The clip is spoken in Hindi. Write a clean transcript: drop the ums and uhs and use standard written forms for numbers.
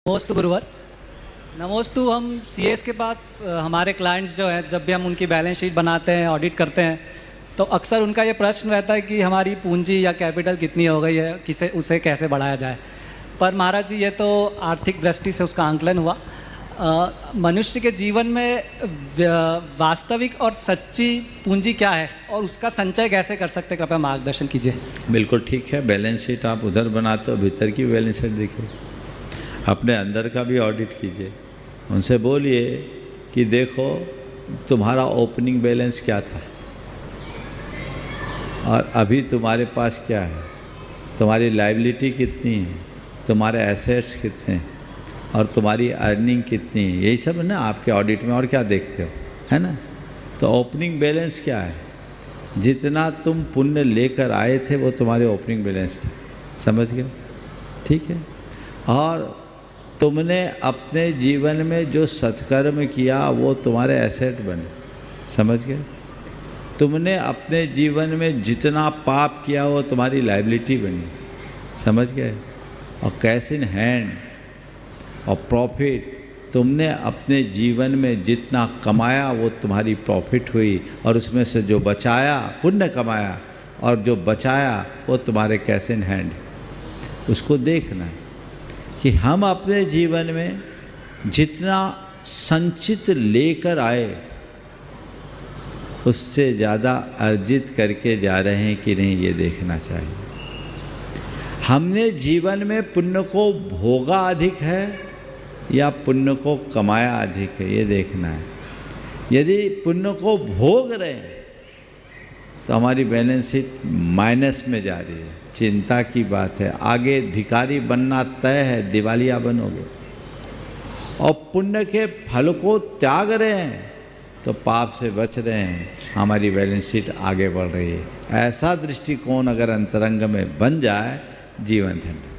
नमोस्तु गुरुवर। नमोस्तु। हम सीएस के पास हमारे क्लाइंट्स जो हैं, जब भी हम उनकी बैलेंस शीट बनाते हैं, ऑडिट करते हैं, तो अक्सर उनका ये प्रश्न रहता है कि हमारी पूंजी या कैपिटल कितनी हो गई है, उसे कैसे बढ़ाया जाए। पर महाराज जी, ये तो आर्थिक दृष्टि से उसका आंकलन हुआ। मनुष्य के जीवन में वास्तविक और सच्ची पूंजी क्या है और उसका संचय कैसे कर सकते, कृपया मार्गदर्शन कीजिए। बिल्कुल ठीक है। बैलेंस शीट आप उधर बनाते हो, भीतर की बैलेंस शीट देखिए, अपने अंदर का भी ऑडिट कीजिए। उनसे बोलिए कि देखो तुम्हारा ओपनिंग बैलेंस क्या था और अभी तुम्हारे पास क्या है, तुम्हारी लायबिलिटी कितनी है, तुम्हारे एसेट्स कितने हैं और तुम्हारी अर्निंग कितनी है। यही सब है ना आपके ऑडिट में। और क्या देखते हो, है ना। तो ओपनिंग बैलेंस क्या है, जितना तुम पुण्य लेकर आए थे वो तुम्हारे ओपनिंग बैलेंस थे, समझ गए, ठीक है। और तुमने अपने जीवन में जो सत्कर्म किया वो तुम्हारे एसेट बने, समझ गए। तुमने अपने जीवन में जितना पाप किया वो तुम्हारी लायबिलिटी बनी, समझ गए। और कैश इन हैंड और प्रॉफिट, तुमने अपने जीवन में जितना कमाया वो तुम्हारी प्रॉफिट हुई, और उसमें से जो बचाया, पुण्य कमाया, और जो बचाया वो तुम्हारे कैश इन हैंड। उसको देखना है कि हम अपने जीवन में जितना संचित लेकर आए उससे ज़्यादा अर्जित करके जा रहे हैं कि नहीं, ये देखना चाहिए। हमने जीवन में पुण्य को भोगा अधिक है या पुण्य को कमाया अधिक है, ये देखना है। यदि पुण्य को भोग रहे हैं तो हमारी बैलेंस शीट माइनस में जा रही है, चिंता की बात है। आगे भिखारी बनना तय है, दिवालिया बनोगे। और पुण्य के फल को त्याग रहे हैं तो पाप से बच रहे हैं, हमारी बैलेंस शीट आगे बढ़ रही है। ऐसा दृष्टिकोण अगर अंतरंग में बन जाए, जीवन धन्य।